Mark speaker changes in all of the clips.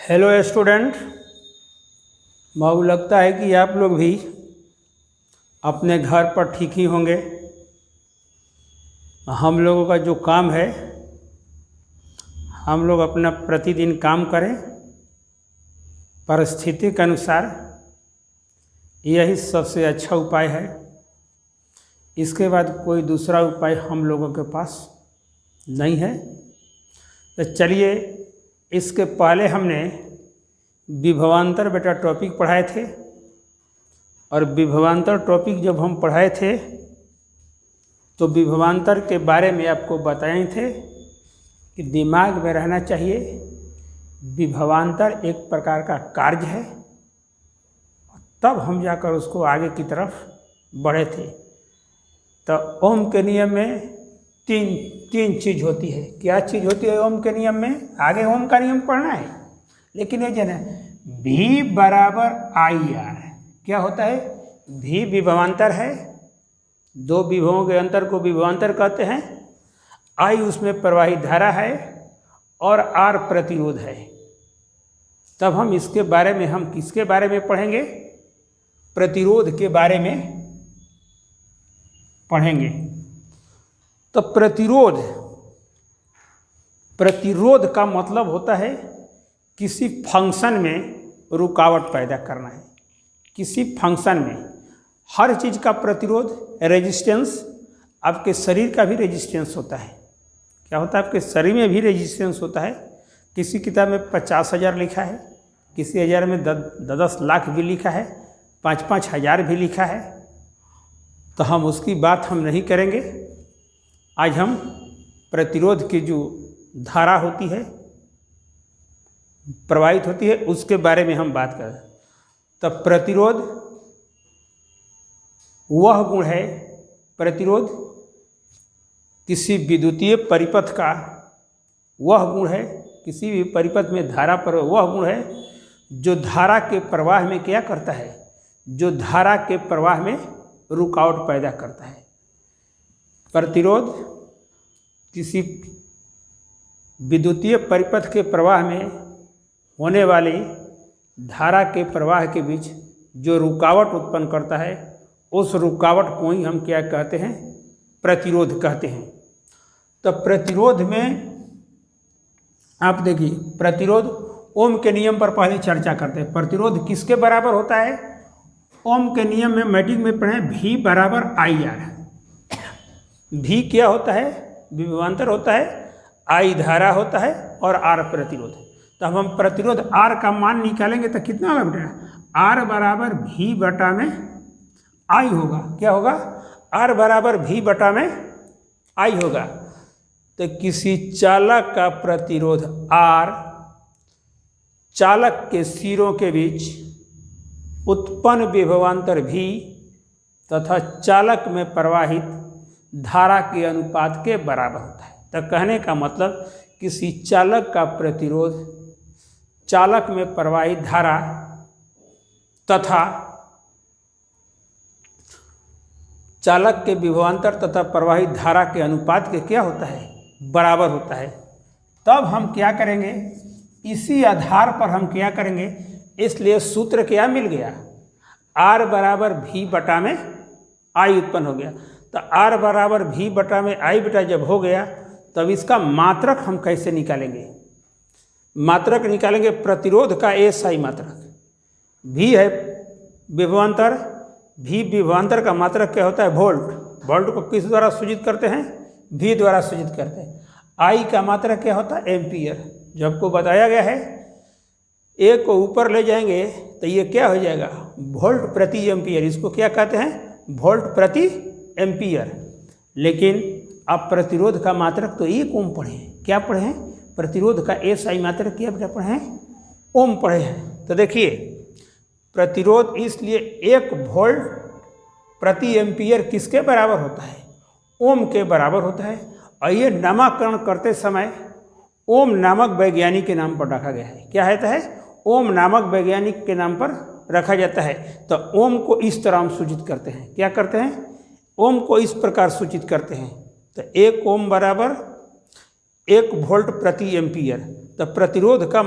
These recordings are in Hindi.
Speaker 1: हेलो स्टूडेंट, मुझे लगता है कि आप लोग भी अपने घर पर ठीक ही होंगे। हम लोगों का जो काम है, हम लोग अपना प्रतिदिन काम करें परिस्थिति के अनुसार, यही सबसे अच्छा उपाय है। इसके बाद कोई दूसरा उपाय हम लोगों के पास नहीं है। तो चलिए, इसके पहले हमने विभवांतर बेटा टॉपिक पढ़ाए थे, और विभवांतर टॉपिक जब हम पढ़ाए थे तो विभवांतर के बारे में आपको बताए थे कि दिमाग में रहना चाहिए, विभवांतर एक प्रकार का कार्य है। तब हम जाकर उसको आगे की तरफ बढ़े थे। तो ओम के नियम में तीन चीज़ होती है। क्या चीज़ होती है ओम के नियम में? आगे ओम का नियम पढ़ना है, लेकिन ये जाना भी बराबर आई आर। क्या होता है? भी विभवांतर है, दो विभवों के अंतर को विभवांतर कहते हैं। आई उसमें प्रवाहित धारा है और आर प्रतिरोध है। तब हम इसके बारे में, हम किसके बारे में पढ़ेंगे? प्रतिरोध के बारे में पढ़ेंगे। तो प्रतिरोध का मतलब होता है किसी फंक्शन में रुकावट पैदा करना है। किसी फंक्शन में हर चीज़ का प्रतिरोध, रेजिस्टेंस, आपके शरीर का भी रेजिस्टेंस होता है। क्या होता है? आपके शरीर में भी रेजिस्टेंस होता है। किसी किताब में 50,000 लिखा है, किसी हजार में 10 लाख भी लिखा है, 5-5 हज़ार भी लिखा है। तो हम उसकी बात हम नहीं करेंगे। आज हम प्रतिरोध की जो धारा होती है, प्रवाहित होती है, उसके बारे में हम बात करें। तो प्रतिरोध वह गुण है, प्रतिरोध किसी विद्युतीय परिपथ का वह गुण है, किसी भी परिपथ में धारा पर वह गुण है जो धारा के प्रवाह में क्या करता है? जो धारा के प्रवाह में रुकावट पैदा करता है। प्रतिरोध किसी विद्युतीय परिपथ के प्रवाह में होने वाली धारा के प्रवाह के बीच जो रुकावट उत्पन्न करता है, उस रुकावट को ही हम क्या कहते हैं? प्रतिरोध कहते हैं। तो प्रतिरोध में आप देखिए, प्रतिरोध ओम के नियम पर पहले चर्चा करते हैं। प्रतिरोध किसके बराबर होता है? ओम के नियम में मैट्रिक में पढ़े, भी बराबर आई आर। भी क्या होता है? विभवांतर होता है, आई धारा होता है और आर प्रतिरोध। तो हम प्रतिरोध आर का मान निकालेंगे तो कितना होगा बेटा? आर बराबर भी बटा में आई होगा। क्या होगा? आर बराबर भी बटा में आई होगा। तो किसी चालक का प्रतिरोध आर चालक के सिरों के बीच उत्पन्न विभवांतर भी तथा चालक में प्रवाहित धारा के अनुपात के बराबर होता है। तो कहने का मतलब, किसी चालक का प्रतिरोध चालक में प्रवाहित धारा तथा चालक के विभवांतर तथा प्रवाहित धारा के अनुपात के क्या होता है? बराबर होता है। तब हम क्या करेंगे? इसी आधार पर हम क्या करेंगे? इसलिए सूत्र क्या मिल गया? आर बराबर भी बटा में आई उत्पन्न हो गया। तो आर बराबर भी बटा में आई बेटा जब हो गया, तब इसका मात्रक हम कैसे निकालेंगे? मात्रक निकालेंगे प्रतिरोध का एसआई मात्रक। भी है विभवांतर, भी विभवांतर का मात्रक क्या होता है? वोल्ट। वोल्ट को किस द्वारा सूचित करते हैं? भी द्वारा सूचित करते हैं। आई का मात्रक क्या होता है? एम्पियर। जो आपको बताया गया है, एक को ऊपर ले जाएंगे तो ये क्या हो जाएगा? वोल्ट प्रति एम्पियर। इसको क्या कहते हैं? वोल्ट प्रति एम्पियर। लेकिन आप प्रतिरोध का मात्रक तो एक ओम पढ़े हैं। क्या पढ़े हैं? प्रतिरोध का एसआई मात्रक क्या बेटा पढ़े हैं? ओम पढ़े हैं। तो देखिए, प्रतिरोध इसलिए 1 वोल्ट प्रति एम्पियर किसके बराबर होता है? ओम के बराबर होता है। और ये नामकरण करते समय ओम नामक वैज्ञानिक के नाम पर रखा गया है। क्या होता है? ओम नामक वैज्ञानिक के नाम पर रखा जाता है। तो ओम को इस तरह हम सूचित करते हैं। क्या करते हैं? ओम को इस प्रकार सूचित करते हैं। तो 1 ओम बराबर 1 वोल्ट प्रति एम्पियर। तो प्रतिरोध का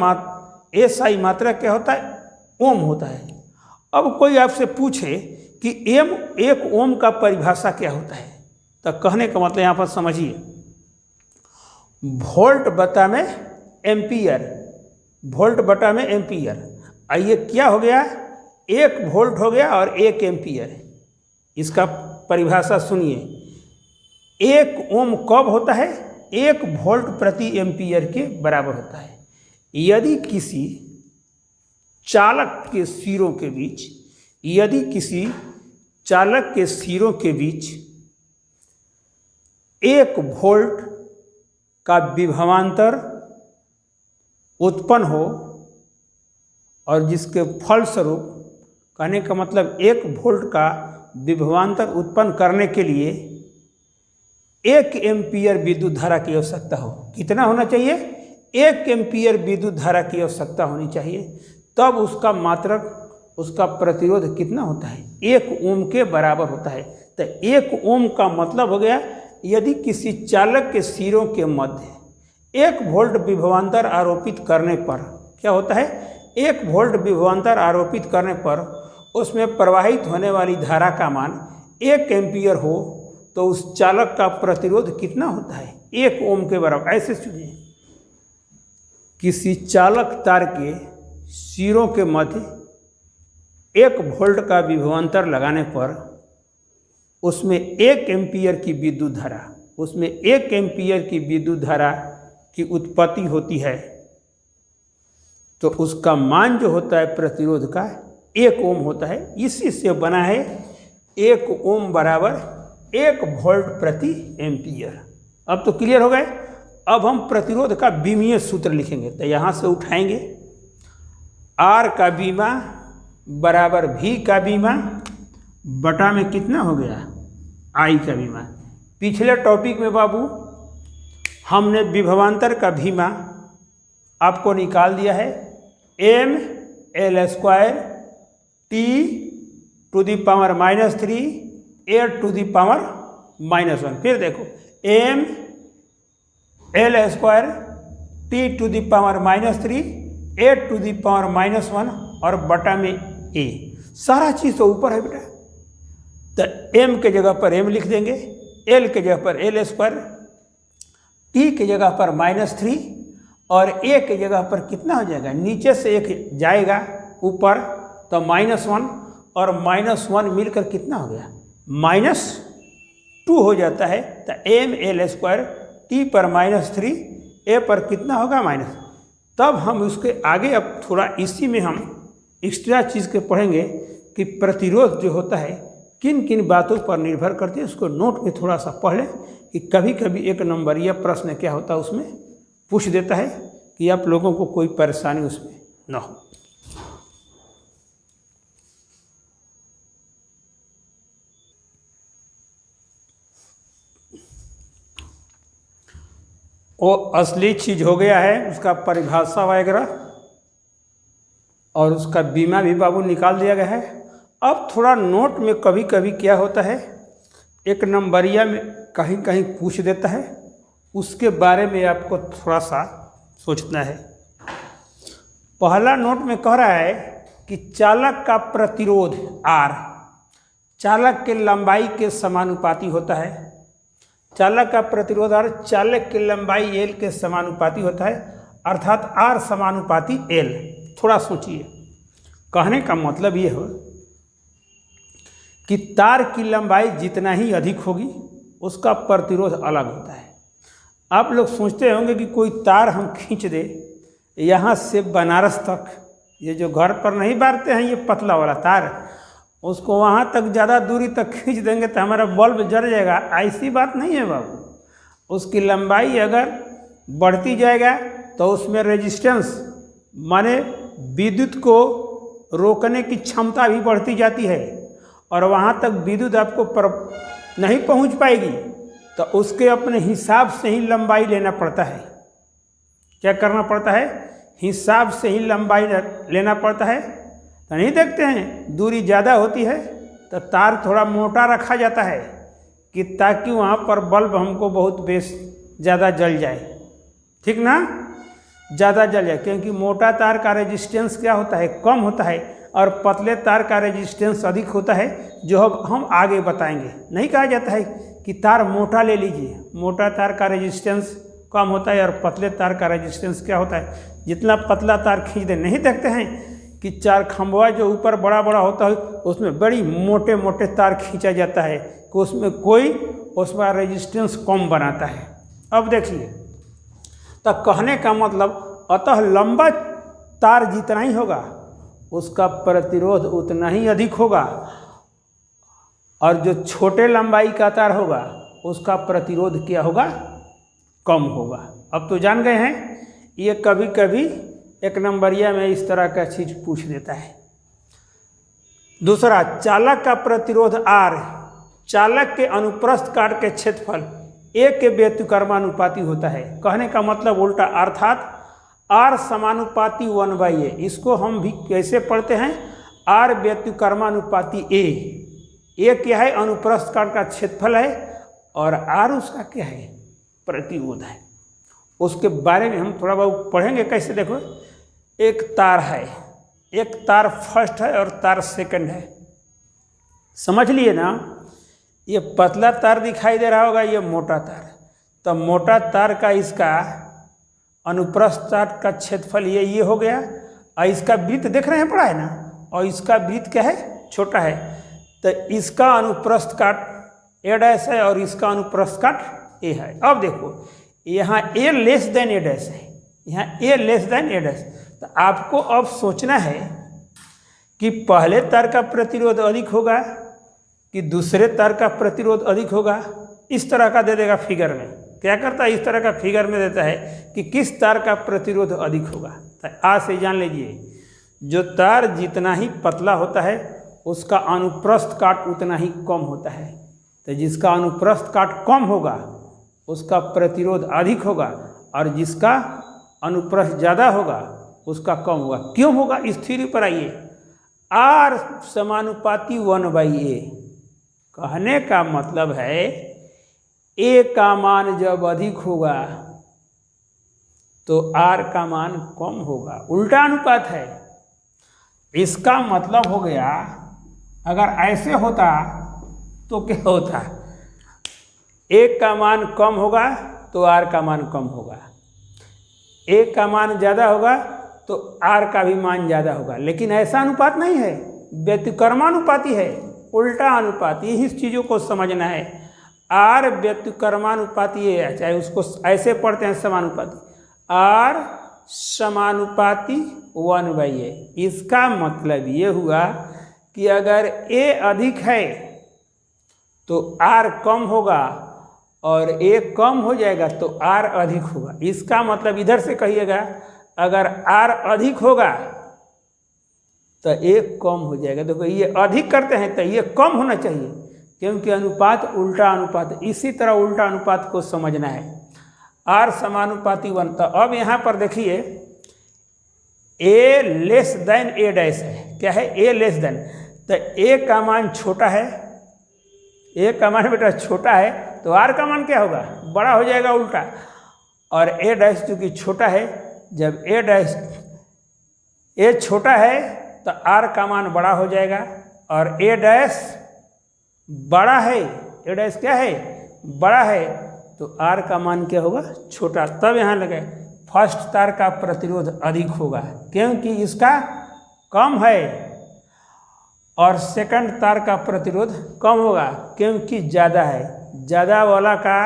Speaker 1: SI मात्रा क्या होता है? ओम होता है। अब कोई आपसे पूछे कि एक ओम का परिभाषा क्या होता है, तो कहने का मतलब यहाँ पर समझिए, वोल्ट बटा में एम्पियर, वोल्ट बटा में एम्पियर। आइए क्या हो गया, 1 वोल्ट हो गया और 1 एम्पियर। इसका परिभाषा सुनिए, 1 ओम कब होता है? 1 वोल्ट प्रति एम्पियर के बराबर होता है। यदि किसी चालक के सिरों के बीच, यदि किसी चालक के सिरों के बीच 1 वोल्ट का विभवांतर उत्पन्न हो और जिसके फलस्वरूप, कहने का मतलब 1 वोल्ट का विभवांतर उत्पन्न करने के लिए 1 एम्पियर विद्युत धारा की आवश्यकता हो। कितना होना चाहिए? 1 एम्पियर विद्युत धारा की आवश्यकता होनी चाहिए। तब उसका मात्रक, उसका प्रतिरोध कितना होता है? 1 ओम के बराबर होता है। तो 1 ओम का मतलब हो गया, यदि किसी चालक के सिरों के मध्य 1 वोल्ट विभवांतर आरोपित करने पर क्या होता है? 1 वोल्ट विभवांतर आरोपित करने पर उसमें प्रवाहित होने वाली धारा का मान 1 एम्पियर हो तो उस चालक का प्रतिरोध कितना होता है? 1 ओम के बराबर। ऐसे सुनिए, किसी चालक तार के सिरों के मध्य 1 वोल्ट का विभवांतर लगाने पर उसमें 1 एम्पियर की विद्युत धारा, उसमें 1 एम्पियर की विद्युत धारा की उत्पत्ति होती है, तो उसका मान जो होता है प्रतिरोध का 1 ओम होता है। इसी से बना है 1 ओम बराबर 1 वोल्ट प्रति एम्पियर। अब तो क्लियर हो गए। अब हम प्रतिरोध का बीमीय सूत्र लिखेंगे। तो यहाँ से उठाएंगे, R का बीमा बराबर V का बीमा बटा में कितना हो गया? I का बीमा। पिछले टॉपिक में बाबू हमने विभवांतर का बीमा आपको निकाल दिया है, mL² T to the power -3 A to the power -1। फिर देखो, mL² T to the power -3 A to the power -1 और बटा में A। सारा चीज़ तो ऊपर है बेटा। तो m के जगह पर m लिख देंगे, l के जगह पर l², t के जगह पर -3 और a के जगह पर कितना हो जाएगा? नीचे से 1 जाएगा ऊपर तो -1 और -1 मिलकर कितना हो गया? -2 हो जाता है। तो mL² t पर -3 a पर कितना होगा? -। तब हम उसके आगे अब थोड़ा इसी में हम एक्स्ट्रा चीज़ के पढ़ेंगे कि प्रतिरोध जो होता है किन किन बातों पर निर्भर करती है। उसको नोट में थोड़ा सा पढ़ लें कि कभी कभी 1 नंबरीय प्रश्न क्या होता है उसमें पूछ देता है, कि आप लोगों को कोई परेशानी उसमें ना हो। वो असली चीज़ हो गया है, उसका परिभाषा वगैरह और उसका बीमा भी बाबू निकाल दिया गया है। अब थोड़ा नोट में कभी कभी क्या होता है, 1 नंबरिया में कहीं कहीं पूछ देता है, उसके बारे में आपको थोड़ा सा सोचना है। पहला नोट में कह रहा है कि चालक का प्रतिरोध R चालक के लंबाई के समानुपाती होता है। चालक का प्रतिरोध R चालक की लंबाई L के समानुपाती होता है, अर्थात R समानुपाती L। थोड़ा सोचिए, कहने का मतलब ये हो कि तार की लंबाई जितना ही अधिक होगी उसका प्रतिरोध अलग होता है। आप लोग सोचते होंगे कि कोई तार हम खींच दे यहाँ से बनारस तक, ये जो घर पर नहीं बांधते हैं ये पतला वाला तार, उसको वहाँ तक ज़्यादा दूरी तक खींच देंगे तो हमारा बल्ब जल जाएगा। ऐसी बात नहीं है बाबू। उसकी लंबाई अगर बढ़ती जाएगा तो उसमें रेजिस्टेंस माने विद्युत को रोकने की क्षमता भी बढ़ती जाती है और वहाँ तक विद्युत आपको नहीं पहुँच पाएगी, तो उसके अपने हिसाब से ही लंबाई लेना पड़ता है। क्या करना पड़ता है? हिसाब से ही लंबाई लेना पड़ता है। तो नहीं देखते हैं दूरी ज़्यादा होती है तो तार थोड़ा मोटा रखा जाता है कि ताकि वहाँ पर बल्ब हमको बहुत ज़्यादा जल जाए, ठीक ना। ज़्यादा जल जाए, क्योंकि मोटा तार का रेजिस्टेंस क्या होता है, कम होता है, और पतले तार का रेजिस्टेंस अधिक होता है, जो अब हम आगे बताएंगे। नहीं कहा जाता है कि तार मोटा ले लीजिए, मोटा तार का रेजिस्टेंस कम होता है और पतले तार का रेजिस्टेंस क्या होता है, जितना पतला तार खींच दे। नहीं देखते हैं कि चार खंभवा जो ऊपर बड़ा बड़ा होता है उसमें बड़ी मोटे मोटे तार खींचा जाता है कि उसमें कोई उसका रेजिस्टेंस कम बनाता है। अब देखिए, तो कहने का मतलब अतः लंबा तार जितना ही होगा उसका प्रतिरोध उतना ही अधिक होगा, और जो छोटे लंबाई का तार होगा उसका प्रतिरोध क्या होगा, कम होगा। अब तो जान गए हैं, ये कभी कभी एक नंबरिया में इस तरह का चीज पूछ देता है। दूसरा, चालक का प्रतिरोध R चालक के अनुप्रस्थ काट के क्षेत्रफल A के व्युत्क्रमानुपाती होता है। कहने का मतलब उल्टा, अर्थात R समानुपाती 1/A। इसको हम भी कैसे पढ़ते हैं, R व्युत्क्रमानुपाती A क्या है, अनुप्रस्थ काट का क्षेत्रफल है, और R उसका क्या है, प्रतिरोध है। उसके बारे में हम थोड़ा बहुत पढ़ेंगे। कैसे, देखो, एक तार है, एक तार फर्स्ट है और तार सेकंड है, समझ लिए ना। ये पतला तार दिखाई दे रहा होगा, ये मोटा तार। तो मोटा तार का इसका अनुप्रस्थ काट का क्षेत्रफल ये हो गया, और इसका वृत्त देख रहे हैं, पड़ा है ना, और इसका वृत्त क्या है, छोटा है। तो इसका अनुप्रस्थ काट A' है और इसका अनुप्रस्थ काट A है। अब देखो, यहाँ A लेस देन A' है, यहाँ A लेस देन A'। तो आपको अब सोचना है कि पहले तार का प्रतिरोध अधिक होगा कि दूसरे तार का प्रतिरोध अधिक होगा। इस तरह का दे देगा फिगर में, क्या करता है, इस तरह का फिगर में देता है कि किस तार का प्रतिरोध अधिक होगा। तो आज से जान लीजिए, जो तार जितना ही पतला होता है उसका अनुप्रस्थ काट उतना ही कम होता है। तो जिसका अनुप्रस्थ काट कम होगा उसका प्रतिरोध अधिक होगा, और जिसका अनुप्रस्थ ज़्यादा होगा उसका कम होगा। क्यों होगा, इस थ्योरी पर आइए। R समानुपाती 1/A। कहने का मतलब है A का मान जब अधिक होगा तो R का मान कम होगा, उल्टा अनुपात है। इसका मतलब हो गया, अगर ऐसे होता तो क्या होता, A का मान कम होगा तो R का मान कम होगा, A का मान ज़्यादा होगा तो R का भी मान ज़्यादा होगा। लेकिन ऐसा अनुपात नहीं है, व्युत्क्रमानुपाती है, उल्टा अनुपात। यही चीज़ों को समझना है। R व्युत्क्रमानुपाती है, चाहे उसको ऐसे पढ़ते हैं समानुपाती, R समानुपाती 1/A। इसका मतलब ये हुआ कि अगर A अधिक है तो R कम होगा, और A कम हो जाएगा तो R अधिक होगा। इसका मतलब इधर से कहिएगा, अगर R अधिक होगा तो A कम हो जाएगा। देखो, ये अधिक करते हैं तो ये कम होना चाहिए, क्योंकि अनुपात उल्टा अनुपात। इसी तरह उल्टा अनुपात को समझना है। R समानुपाती 1। तो अब यहाँ पर देखिए, A लेस देन A' है। क्या है, A लेस देन। तो A का मान छोटा है, A का मान बेटा छोटा है, तो R का मान क्या होगा, बड़ा हो जाएगा, उल्टा। और A' चूँकि छोटा है, जब A छोटा है तो R का मान बड़ा हो जाएगा, और A' बड़ा है, A' क्या है, बड़ा है, तो R का मान क्या होगा, छोटा। तब यहाँ लगे फर्स्ट तार का प्रतिरोध अधिक होगा क्योंकि इसका कम है, और सेकंड तार का प्रतिरोध कम होगा क्योंकि ज़्यादा है। ज़्यादा वाला का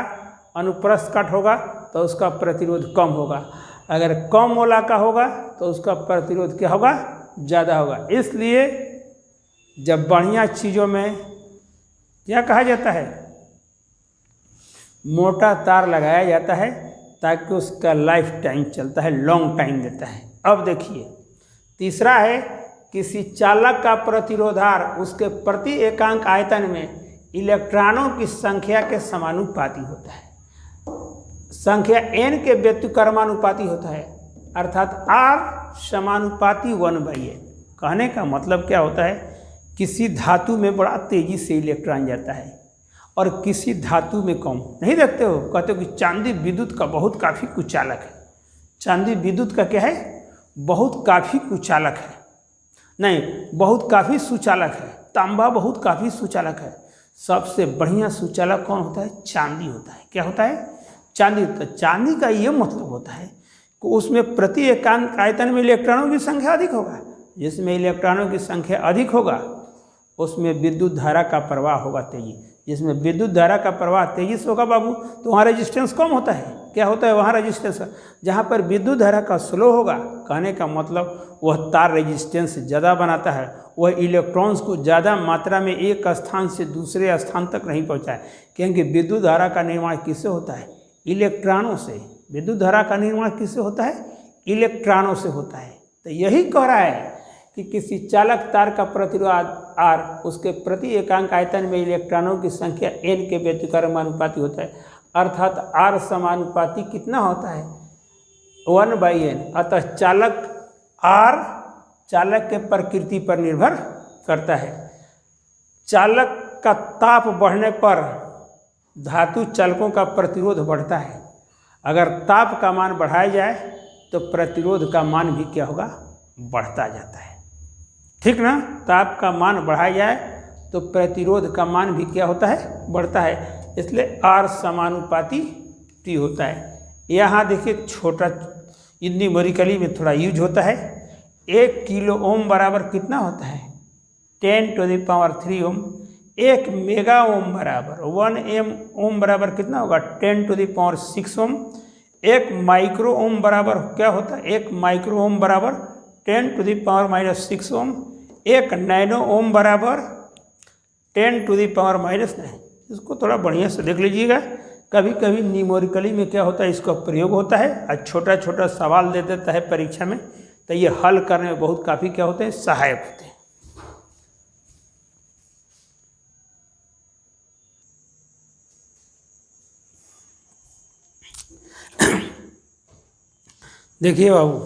Speaker 1: अनुप्रस्थ काट होगा तो उसका प्रतिरोध कम होगा, अगर कम वाला का होगा तो उसका प्रतिरोध क्या होगा, ज़्यादा होगा। इसलिए जब बढ़िया चीज़ों में क्या कहा जाता है, मोटा तार लगाया जाता है ताकि उसका लाइफ टाइम चलता है, लॉन्ग टाइम देता है। अब देखिए, तीसरा है, किसी चालक का प्रतिरोधार उसके प्रति एकांक आयतन में इलेक्ट्रॉनों की संख्या के समानुपाती होता है। संख्या n के व्युत्क्रमानुपाती होता है, अर्थात R समानुपाती 1/A। कहने का मतलब क्या होता है, किसी धातु में बड़ा तेजी से इलेक्ट्रॉन जाता है और किसी धातु में कम। नहीं देखते हो, कहते हो कि चांदी विद्युत का बहुत काफ़ी कुचालक है, चांदी विद्युत का क्या है, बहुत काफ़ी कुचालक है, नहीं बहुत काफ़ी सुचालक है। तांबा बहुत काफ़ी सुचालक है। सबसे बढ़िया सुचालक कौन होता है, चांदी होता है। क्या होता है, चांदी होता है। चांदी का ये मतलब होता है कि उसमें प्रति एकांक आयतन में इलेक्ट्रॉनों की संख्या अधिक होगा। जिसमें इलेक्ट्रॉनों की संख्या अधिक होगा उसमें विद्युत धारा का प्रवाह होगा तेजी। जिसमें विद्युत धारा का प्रवाह तेजी से होगा बाबू, तो वहाँ रेजिस्टेंस कम होता है। क्या होता है वहाँ रेजिस्टेंस, जहाँ पर विद्युत धारा का स्लो होगा, कहने का मतलब वह तार रेजिस्टेंस ज़्यादा बनाता है, वह इलेक्ट्रॉन्स को ज़्यादा मात्रा में एक स्थान से दूसरे स्थान तक नहीं पहुँचाए। क्योंकि विद्युत धारा का निर्माण किससे होता है, इलेक्ट्रॉनों से। विद्युत धारा का निर्माण किससे होता है, इलेक्ट्रॉनों से होता है। तो यही कह रहा है कि किसी चालक तार का प्रतिरोध R उसके प्रति एकांक आयतन में इलेक्ट्रॉनों की संख्या n के व्यतिक्रमानुपाती होता है। अर्थात R समानुपाती कितना होता है, 1/n। अतः चालक R चालक के प्रकृति पर निर्भर करता है। चालक का ताप बढ़ने पर धातु चालकों का प्रतिरोध बढ़ता है। अगर ताप का मान बढ़ाया जाए तो प्रतिरोध का मान भी क्या होगा, बढ़ता जाता है। ठीक ना, ताप का मान बढ़ाया जाए तो प्रतिरोध का मान भी क्या होता है, बढ़ता है। इसलिए R समानुपाती T होता है। यहाँ देखिए छोटा न्यूमेरिकली में थोड़ा यूज होता है। 1 किलो ओम बराबर कितना होता है, 10⁻³ ओम। 1 मेगा ओम बराबर 1 ओम बराबर कितना होगा, 10⁻6 ओम। 1 माइक्रो ओम बराबर क्या होता है, 1 माइक्रो ओम बराबर 10⁻⁻6 ओम। 1 नैनो ओम बराबर 10⁻⁻9। इसको थोड़ा बढ़िया से देख लीजिएगा। कभी कभी न्यूमेरिकली में क्या होता है, इसका प्रयोग होता है और छोटा छोटा सवाल दे देता है परीक्षा में, तो ये हल करने में बहुत काफ़ी क्या होते हैं, सहायक होते हैं। देखिए बाबू,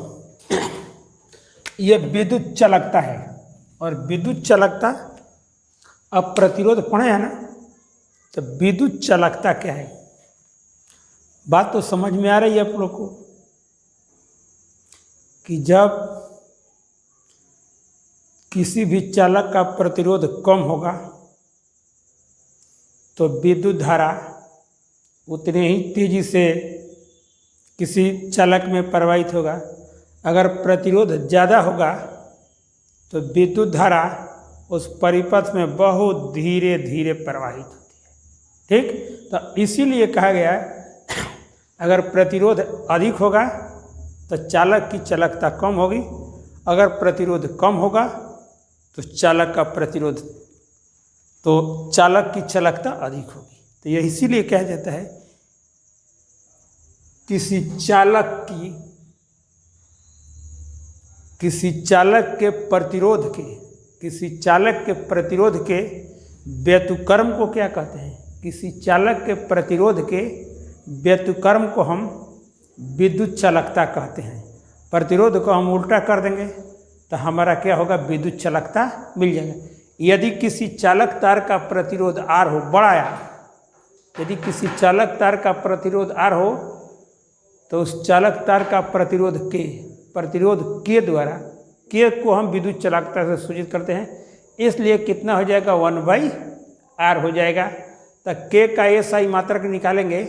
Speaker 1: ये विद्युत चालकता है और विद्युत चालकता, अब प्रतिरोध पढ़े हैं ना, तो विद्युत चालकता क्या है, बात तो समझ में आ रही है आप लोग को कि जब किसी भी चालक का प्रतिरोध कम होगा तो विद्युत धारा उतने ही तेजी से किसी चालक में प्रवाहित होगा। अगर प्रतिरोध ज़्यादा होगा तो विद्युत धारा उस परिपथ में बहुत धीरे धीरे प्रवाहित होती है। ठीक, तो इसीलिए कहा गया है अगर प्रतिरोध अधिक होगा तो चालक की चालकता कम होगी, अगर प्रतिरोध कम होगा तो चालक का प्रतिरोध, तो चालक की चालकता अधिक होगी। तो यह इसीलिए कहा जाता है किसी चालक के प्रतिरोध के व्युत्क्रम को क्या कहते हैं, किसी चालक के प्रतिरोध के व्युत्क्रम को हम विद्युत चालकता कहते हैं। प्रतिरोध को हम उल्टा कर देंगे तो हमारा क्या होगा, विद्युत चालकता मिल जाएगा। यदि किसी चालक तार का प्रतिरोध R हो, बढ़ाया, यदि किसी चालक तार का प्रतिरोध R हो तो उस चालक तार का प्रतिरोध K द्वारा, K को हम विद्युत चालकता से सूचित करते हैं। इसलिए कितना हो जाएगा, 1/R हो जाएगा। तो K का SI मात्रक निकालेंगे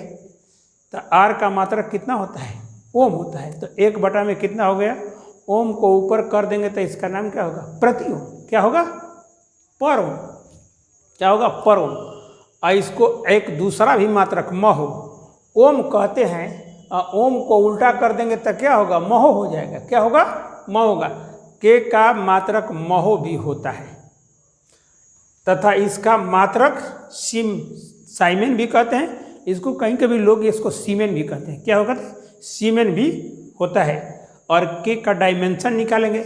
Speaker 1: तो R का मात्रक कितना होता है, ओम होता है। तो 1 में कितना हो गया, ओम को ऊपर कर देंगे तो इसका नाम क्या होगा, प्रति ओम। क्या होगा, पर ओम। क्या होगा, पर ओम। और इसको एक दूसरा भी मात्रक महो ओम कहते हैं। ओम को उल्टा कर देंगे तो क्या होगा, महो हो जाएगा। क्या होगा, महो होगा। के का मात्रक महो भी होता है तथा इसका मात्रक साइमेन भी कहते हैं। इसको कहीं कभी लोग इसको सीमेन भी कहते हैं। क्या होगा, सीमेन भी होता है। और के का डायमेंशन निकालेंगे,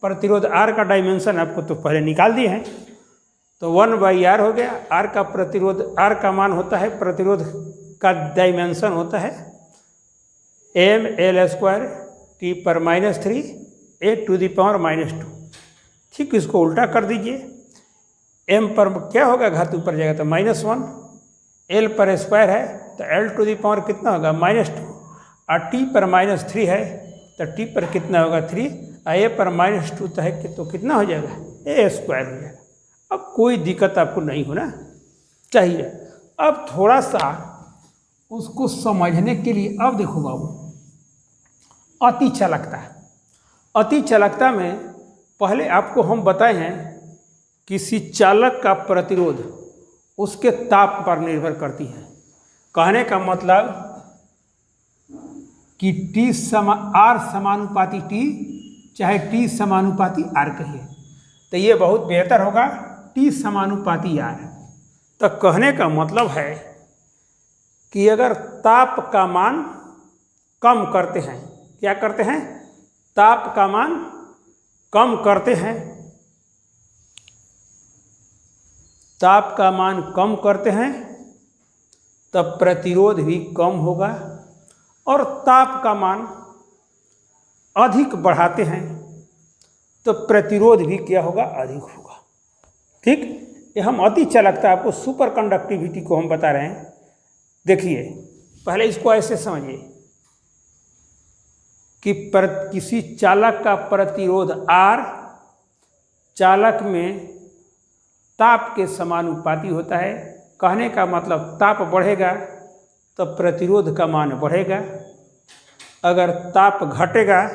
Speaker 1: प्रतिरोध R का डायमेंशन आपको तो पहले निकाल दिए हैं, तो 1/R हो गया। R का प्रतिरोध, R का मान होता है, प्रतिरोध का डायमेंशन होता है mL² T/-3 A⁻²। ठीक, इसको उल्टा कर दीजिए। m पर क्या होगा, घात ऊपर जाएगा तो -1, L पर स्क्वायर है तो L⁻² कितना होगा, -2। और टी पर -3 है तो टी पर कितना होगा 3, और ए पर -2 तो है कि तो कितना हो जाएगा a² हो जाएगा। अब कोई दिक्कत आपको नहीं होना चाहिए। अब थोड़ा सा उसको समझने के लिए अब देखो बाबू, अति चालकता में पहले आपको हम बताए हैं किसी चालक का प्रतिरोध उसके ताप पर निर्भर करती है। कहने का मतलब कि R समानुपाती T चाहे T समानुपाती R कहिए तो ये बहुत बेहतर होगा T समानुपाती R। तो कहने का मतलब है कि अगर ताप का मान कम करते हैं, क्या करते हैं, ताप का मान कम करते हैं, ताप का मान कम करते हैं तब प्रतिरोध भी कम होगा, और ताप का मान अधिक बढ़ाते हैं तो प्रतिरोध भी क्या होगा, अधिक होगा। ठीक, ये हम अति चालकता, आपको सुपर कंडक्टिविटी को हम बता रहे हैं। देखिए पहले इसको ऐसे समझिए कि किसी चालक का प्रतिरोध R चालक में ताप के समानुपाती होता है। कहने का मतलब ताप बढ़ेगा तो प्रतिरोध का मान बढ़ेगा, अगर ताप घटेगा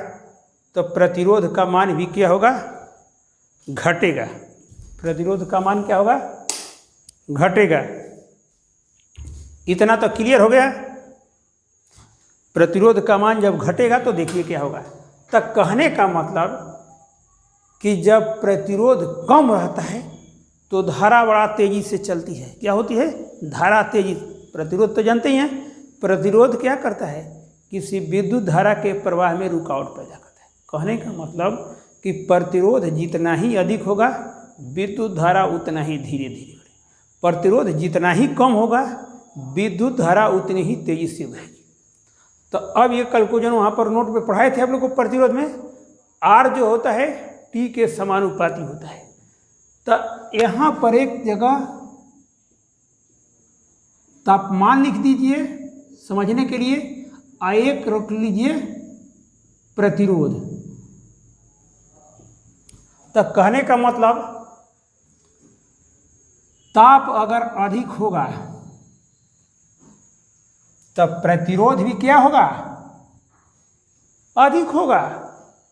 Speaker 1: तो प्रतिरोध का मान भी क्या होगा, घटेगा। प्रतिरोध का मान क्या होगा, घटेगा। इतना तो क्लियर हो गया। प्रतिरोध का मान जब घटेगा तो देखिए क्या होगा। तब कहने का मतलब कि जब प्रतिरोध कम रहता है तो धारा बड़ा तेजी से चलती है। क्या होती है, धारा तेजी। प्रतिरोध तो जानते ही हैं, प्रतिरोध क्या करता है, किसी विद्युत धारा के प्रवाह में रुकावट पैदा करता है। कहने का मतलब कि प्रतिरोध जितना ही अधिक होगा विद्युत धारा उतना ही धीरे धीरे बढ़ेगी, प्रतिरोध जितना ही कम होगा विद्युत धारा उतनी ही तेजी से बहेगी। तो अब ये कैलकुलेशन वहाँ पर नोट पे पढ़ाए थे आप लोग को। प्रतिरोध में R जो होता है T के समानुपाती होता है। तो यहाँ पर एक जगह तापमान लिख दीजिए समझने के लिए, एक रख लीजिए प्रतिरोध। तो कहने का मतलब ताप अगर अधिक होगा तब प्रतिरोध भी क्या होगा, अधिक होगा।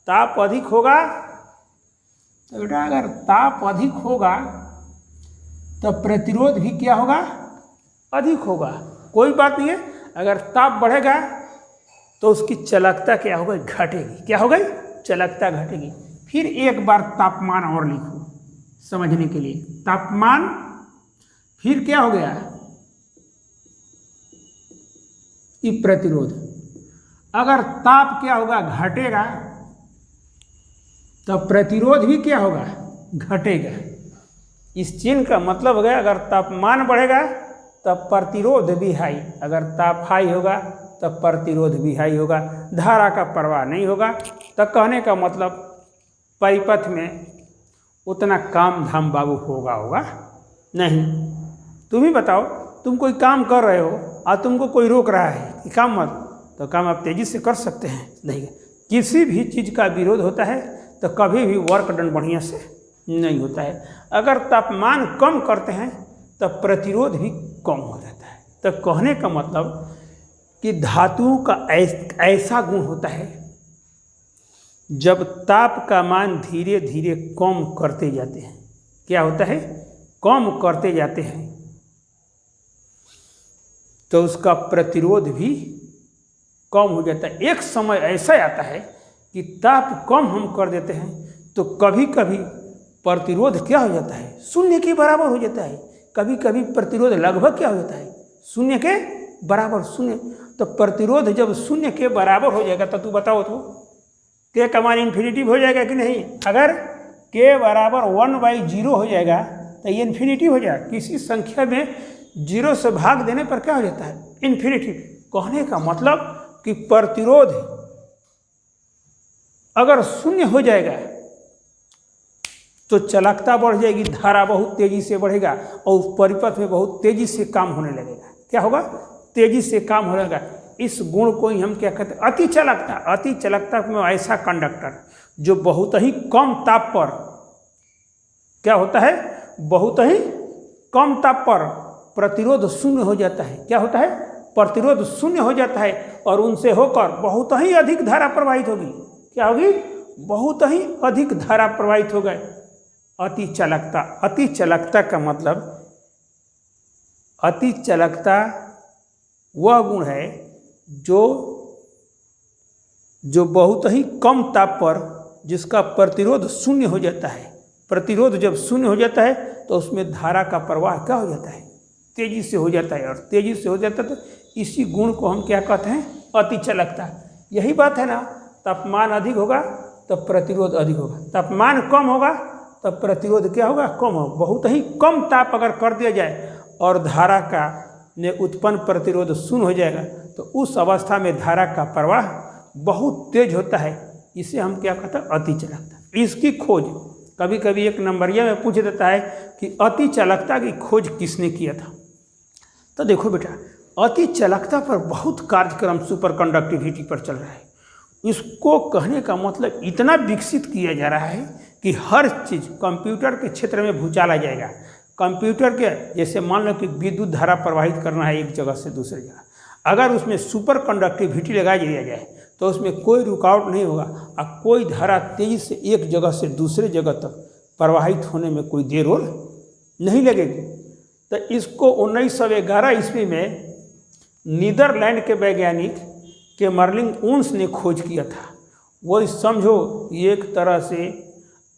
Speaker 1: ताप अधिक होगा तो बेटा अगर ताप अधिक होगा तो प्रतिरोध भी क्या होगा, अधिक होगा। कोई बात नहीं है, अगर ताप बढ़ेगा तो उसकी चालकता क्या हो गई, घटेगी। क्या हो गई, चालकता घटेगी। फिर एक बार तापमान और लिखो समझने के लिए। तापमान फिर क्या हो गया, ये प्रतिरोध। अगर ताप क्या होगा, घटेगा तो प्रतिरोध भी क्या होगा, घटेगा। इस चिन्ह का मतलब हो गया अगर तापमान बढ़ेगा तब प्रतिरोध भी हाई, अगर ताप हाई होगा तब प्रतिरोध भी हाई होगा, धारा का प्रवाह नहीं होगा। तो कहने का मतलब परिपथ में उतना काम धाम बाबू होगा नहीं। तुम ही बताओ, तुम कोई काम कर रहे हो और तुमको कोई रोक रहा है कि काम मत, तो काम आप तेजी से कर सकते हैं नहीं। किसी भी चीज़ का विरोध होता है तो कभी भी वर्क डन बढ़िया से नहीं होता है। अगर तापमान कम करते हैं तो प्रतिरोध भी कम हो जाता है। तो कहने का मतलब कि धातुओं का ऐसा गुण होता है जब ताप का मान धीरे धीरे कम करते जाते हैं, क्या होता है, कम करते जाते हैं तो उसका प्रतिरोध भी कम हो जाता है। एक समय ऐसा आता है कि ताप कम हम कर देते हैं तो कभी कभी प्रतिरोध क्या हो जाता है, शून्य के बराबर हो जाता है। कभी कभी प्रतिरोध लगभग क्या हो जाता है, शून्य के बराबर। शून्य तो प्रतिरोध जब शून्य के बराबर हो जाएगा तो तू बताओ तो के का मान इन्फिनिटिव हो जाएगा कि नहीं। अगर के बराबर 1/0 हो जाएगा तो ये इन्फिनिटिव हो जाएगा। किसी संख्या में 0 से भाग देने पर क्या हो जाता है, इन्फिनिटिव। कहने का मतलब कि प्रतिरोध अगर शून्य हो जाएगा तो चालकता बढ़ जाएगी, धारा बहुत तेजी से बढ़ेगा और परिपथ में बहुत तेजी से काम होने लगेगा। क्या होगा, तेजी से काम होने लगेगा। इस गुण को ही हम क्या कहते हैं, अति चालकता। अति चालकता में ऐसा कंडक्टर जो बहुत ही कम ताप पर क्या होता है, बहुत ही कम ताप पर प्रतिरोध शून्य हो जाता है। क्या होता है, प्रतिरोध शून्य हो जाता है और उनसे होकर बहुत ही अधिक धारा प्रवाहित होगी। क्या होगी, बहुत ही अधिक धारा प्रवाहित हो गए। अति चालकता। अति चालकता का मतलब, अति चालकता वह गुण है जो बहुत ही कम ताप पर जिसका प्रतिरोध शून्य हो जाता है। प्रतिरोध जब शून्य हो जाता है तो उसमें धारा का प्रवाह क्या हो जाता है, तेजी से हो जाता है। और तेजी से हो जाता है तो इसी गुण को हम क्या कहते हैं, अति चालकता। यही बात है ना, तापमान अधिक होगा तो प्रतिरोध अधिक होगा, तापमान कम होगा तो प्रतिरोध क्या होगा, कम होगा। बहुत ही कम ताप अगर कर दिया जाए और धारा का ने उत्पन्न प्रतिरोध शून्य हो जाएगा तो उस अवस्था में धारा का प्रवाह बहुत तेज होता है। इसे हम क्या कहते हैं, अति चालकता। इसकी खोज कभी कभी एक नंबरिया में पूछ देता है कि अति चालकता की खोज किसने किया था। तो देखो बेटा, अति चालकता पर बहुत कार्यक्रम सुपर कंडक्टिविटी पर चल रहा है। इसको कहने का मतलब इतना विकसित किया जा रहा है कि हर चीज़ कंप्यूटर के क्षेत्र में भूचाल आ जाएगा। कंप्यूटर के जैसे मान लो कि विद्युत धारा प्रवाहित करना है एक जगह से दूसरी जगह, अगर उसमें सुपर कंडक्टिविटी लगा दिया जाए तो उसमें कोई रुकावट नहीं होगा और कोई धारा तेजी से एक जगह से दूसरे जगह तक प्रवाहित होने में कोई देर और नहीं लगेगी। तो इसको 1911 ईस्वी में नीदरलैंड के वैज्ञानिक के मर्लिंग ओन्स ने खोज किया था। वो समझो एक तरह से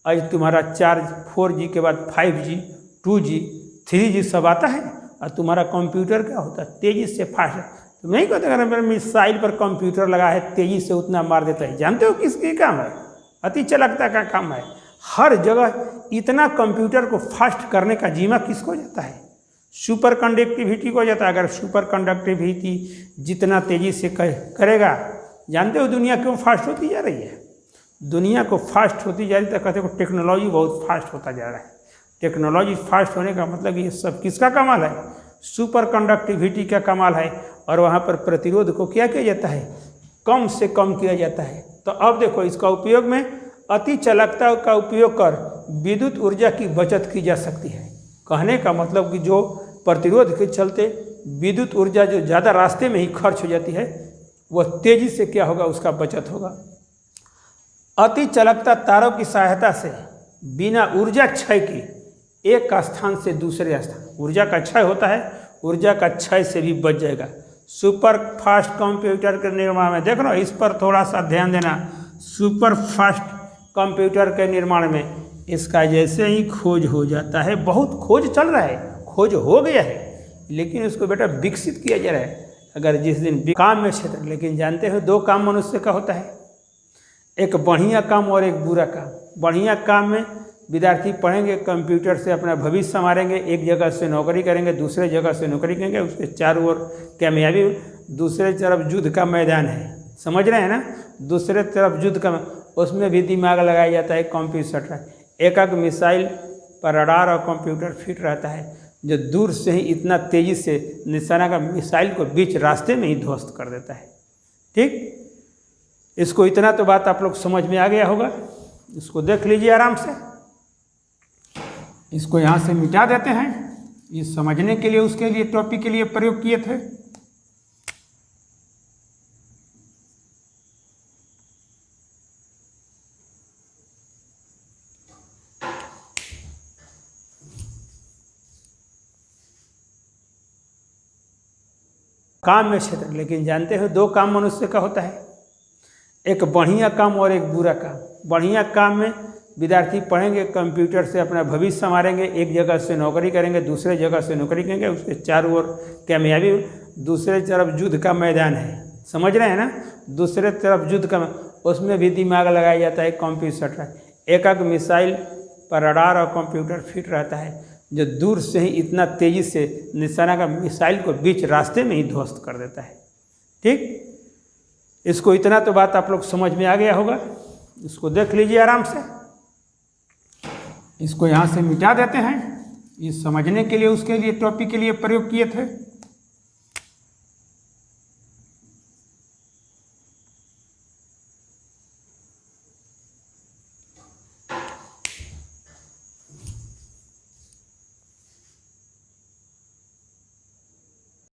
Speaker 1: आज तुम्हारा 4G के बाद 5G 2G 3G सब आता है और तुम्हारा कंप्यूटर क्या होता है, तेज़ी से फास्ट। तुम नहीं कहते अगर मेरे मिसाइल पर कंप्यूटर लगा है तेज़ी से उतना मार देता है। जानते हो किसकी काम है, अति चालकता का काम है। हर जगह इतना कंप्यूटर को फास्ट करने का जिम्मा किसको जाता है, सुपर कंडक्टिविटी को जाता है। अगर सुपर कंडक्टिविटी जितना तेज़ी से करेगा, जानते हो दुनिया क्यों फास्ट होती जा रही है, दुनिया को फास्ट होती जा रही है तो कहते हो टेक्नोलॉजी बहुत फास्ट होता जा रहा है। टेक्नोलॉजी फास्ट होने का मतलब ये सब किसका कमाल है, सुपर कंडक्टिविटी का कमाल है। और वहाँ पर प्रतिरोध को क्या किया जाता है, कम से कम किया जाता है। तो अब देखो इसका उपयोग में अति चालकता का उपयोग कर विद्युत ऊर्जा की बचत की जा सकती है। कहने का मतलब कि जो प्रतिरोध के चलते विद्युत ऊर्जा जो ज़्यादा रास्ते में ही खर्च हो जाती है वह तेज़ी से क्या होगा, उसका बचत होगा। अति चालकता तारों की सहायता से बिना ऊर्जा क्षय की एक स्थान से दूसरे स्थान, ऊर्जा का क्षय होता है, ऊर्जा का क्षय से भी बच जाएगा। सुपर फास्ट कंप्यूटर के निर्माण में देख लो, इस पर थोड़ा सा ध्यान देना। सुपर फास्ट कंप्यूटर के निर्माण में इसका जैसे ही खोज हो जाता है, बहुत खोज चल रहा है, खोज हो गया है लेकिन उसको बेटा विकसित किया जा रहा है। अगर जिस दिन काम में क्षेत्र, लेकिन जानते हो 2 काम मनुष्य का होता है, एक बढ़िया काम और एक बुरा काम। बढ़िया काम में विद्यार्थी पढ़ेंगे, कंप्यूटर से अपना भविष्य संवारेंगे, एक जगह से नौकरी करेंगे, दूसरे जगह से नौकरी करेंगे, उसके चारों ओर कामयाबी। दूसरे तरफ युद्ध का मैदान है, समझ रहे हैं ना, दूसरे तरफ युद्ध का, उसमें भी दिमाग लगाया जाता है कंप्यूटर। एक मिसाइल पर रडार और कंप्यूटर फिट रहता है जो दूर से ही इतना तेज़ी से निशाना का मिसाइल को बीच रास्ते में ही ध्वस्त कर देता है। ठीक, इसको इतना तो बात आप लोग समझ में आ गया होगा। इसको देख लीजिए आराम से, इसको यहाँ से मिटा देते हैं। ये समझने के लिए उसके लिए टॉपिक के लिए प्रयोग किए थे। काम में क्षेत्र, लेकिन जानते हो 2 काम मनुष्य का होता है, एक बढ़िया काम और एक बुरा काम। बढ़िया काम में विद्यार्थी पढ़ेंगे, कंप्यूटर से अपना भविष्य संवारेंगे, एक जगह से नौकरी करेंगे, दूसरे जगह से नौकरी करेंगे, उसके चारों ओर कामयाबी। दूसरे तरफ युद्ध का मैदान है, समझ रहे हैं ना, दूसरे तरफ युद्ध का, उसमें भी दिमाग लगाया जाता है कंप्यूटर। एक मिसाइल पर रडार और कंप्यूटर फिट रहता है जो दूर से ही इतना तेज़ी से निशाना का मिसाइल को बीच रास्ते में ही ध्वस्त कर देता है। ठीक, इसको इतना तो बात आप लोग समझ में आ गया होगा। इसको देख लीजिए आराम से, इसको यहाँ से मिटा देते हैं। ये समझने के लिए उसके लिए टॉपिक के लिए प्रयोग किए थे।